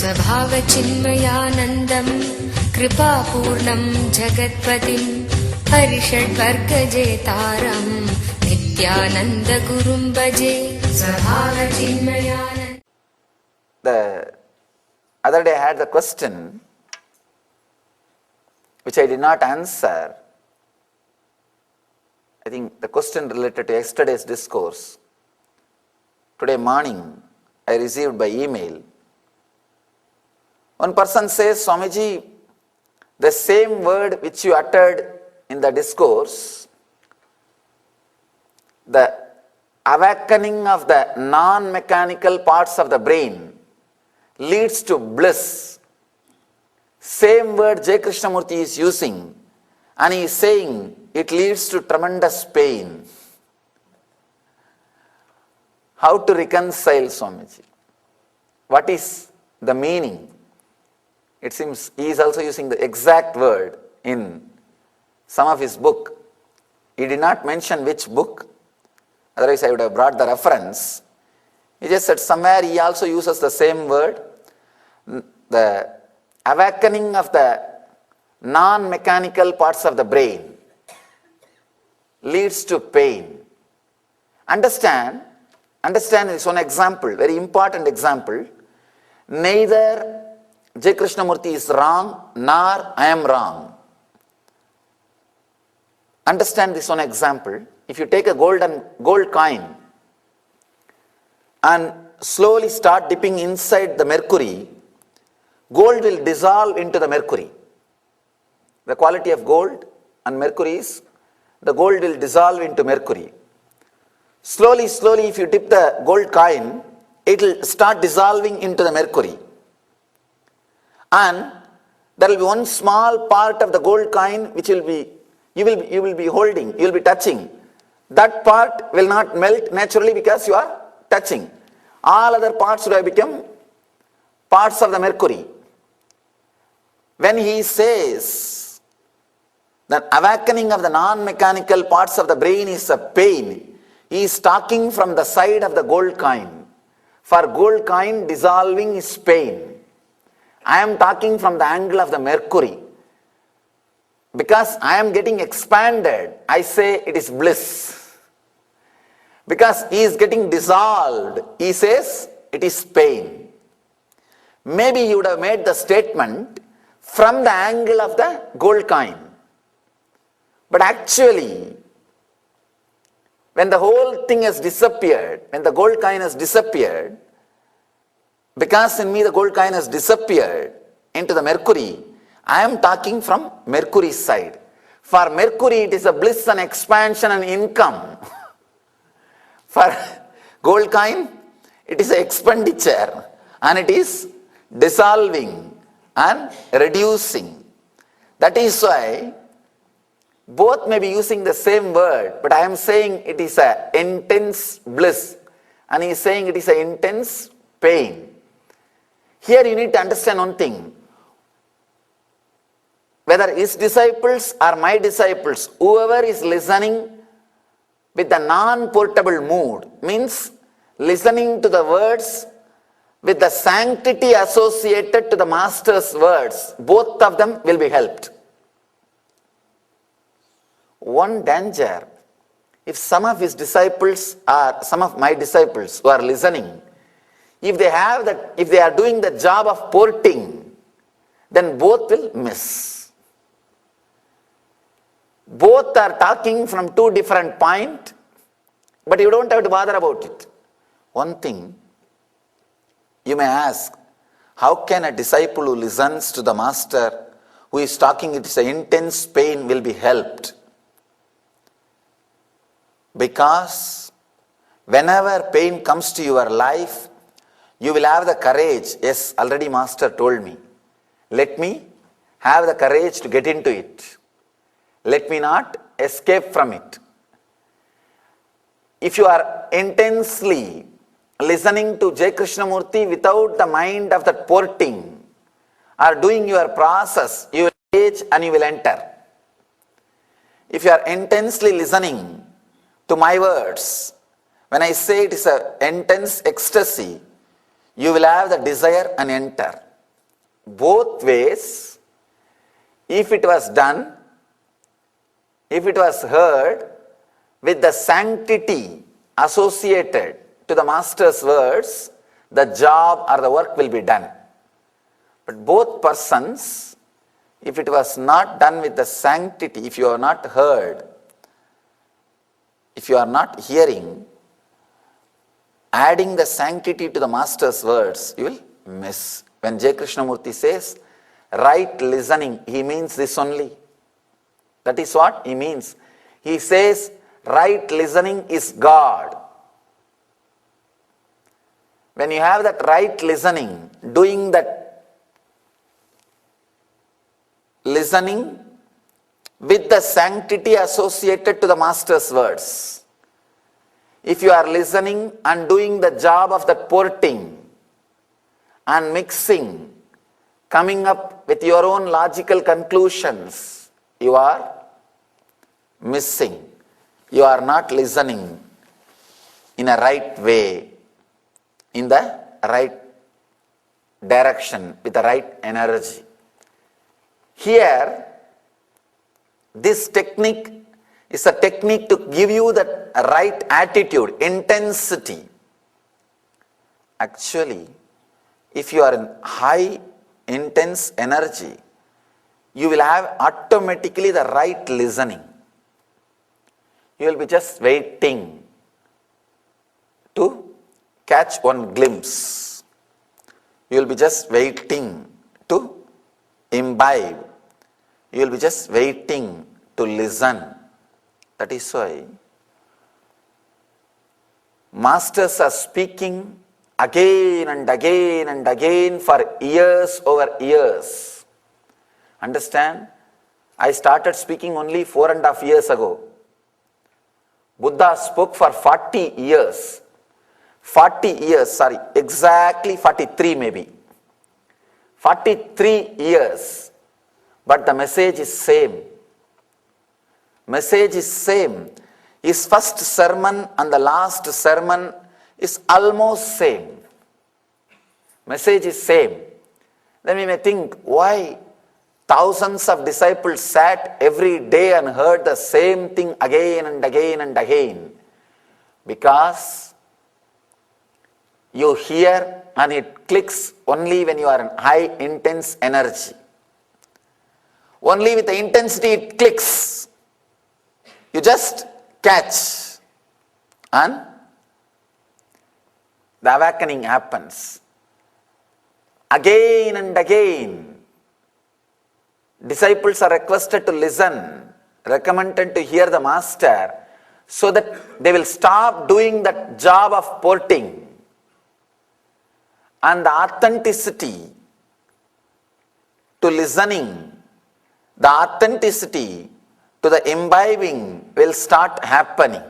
स्वभावचिन्मयानन्दं कृपापूर्णं जगत्पतिं हरिषड्वर्गजेतारं नित्यानन्दगुरुं भजे स्वभावचिन्मयानन्द. The other day I had the question which I did not answer. I think the question related to yesterday's discourse. Today morning I received by email. One person says, Swamiji, the same word which you uttered in the discourse, the awakening of the non-mechanical parts of the brain leads to bliss. Same word J. Krishnamurti is using, and he is saying it leads to tremendous pain. How to reconcile, Swamiji? What is the meaning? It seems he is also using the exact word in some of his book. He did not mention which book, otherwise I would have brought the reference. He just said somewhere he also uses the same word. The awakening of the non-mechanical parts of the brain leads to pain. Understand this one example, very important example. Neither J. Krishnamurti is wrong, nor I am wrong. Understand this one example. If you take a gold coin and slowly start dipping inside the mercury, gold will dissolve into the mercury. The quality of gold and mercury is the gold will dissolve into mercury. Slowly, if you dip the gold coin, it will start dissolving into the mercury. And there will be one small part of the gold coin which you will be holding, you will be touching. That part will not melt naturally because you are touching. All other parts would have become parts of the mercury. When he says that awakening of the non-mechanical parts of the brain is a pain, he is talking from the side of the gold coin. For gold coin, dissolving is pain. I am talking from the angle of the mercury. Because I am getting expanded, I say it is bliss. Because he is getting dissolved, he says it is pain. Maybe you would have made the statement from the angle of the gold coin. But actually, when the whole thing has disappeared, when the gold coin has disappeared, because in me the gold coin has disappeared into the mercury, I am talking from mercury's side. For mercury it is a bliss and expansion and income. For gold coin it is an expenditure and it is dissolving and reducing. That is why both may be using the same word, but I am saying it is an intense bliss and he is saying it is an intense pain. Here you need to understand one thing. Whether his disciples or my disciples, whoever is listening with the non-portable mood, means listening to the words with the sanctity associated to the master's words, both of them will be helped. One danger, if some of his disciples or some of my disciples who are listening, if they are doing the job of porting, then both will miss. Both are talking from two different points, but you don't have to bother about it. One thing, you may ask, how can a disciple who listens to the master, who is talking it is an intense pain, will be helped? Because whenever pain comes to your life, you will have the courage. Yes, already master told me. Let me have the courage to get into it. Let me not escape from it. If you are intensely listening to J. Krishnamurti without the mind of that porting or doing your process, you will age and you will enter. If you are intensely listening to my words, when I say it is an intense ecstasy, You will have the desire and enter. Both ways, if it was done, if it was heard with the sanctity associated to the master's words, the job or the work will be done. But both persons, if it was not done with the sanctity, if you are not heard, if you are not hearing, adding the sanctity to the master's words, you will miss. When J. Krishnamurti says, right listening, he means this only. That is what he means. He says, right listening is God. When you have that right listening, doing that listening with the sanctity associated to the master's words. If you are listening and doing the job of that porting and mixing, coming up with your own logical conclusions, you are missing. You are not listening in a right way, in the right direction, with the right energy. Here, this technique is a technique to give you the right attitude, intensity. Actually, if you are in high, intense energy, you will have automatically the right listening. You will be just waiting to catch one glimpse. You will be just waiting to imbibe. You will be just waiting to listen. That is why masters are speaking again and again and again for years over years. Understand? I started speaking only 4.5 years ago. Buddha spoke for 40 years. 40 years, exactly 43 maybe. 43 years. But the message is same. Message is same. His first sermon and the last sermon is almost same. Message is same. Then we may think, why thousands of disciples sat every day and heard the same thing again and again and again? Because you hear and it clicks only when you are in high intense energy. Only with the intensity it clicks. You just catch and the awakening happens. Again and again, disciples are requested to listen, recommended to hear the master, so that they will stop doing that job of porting. And the authenticity to listening, the authenticity to the imbibing will start happening.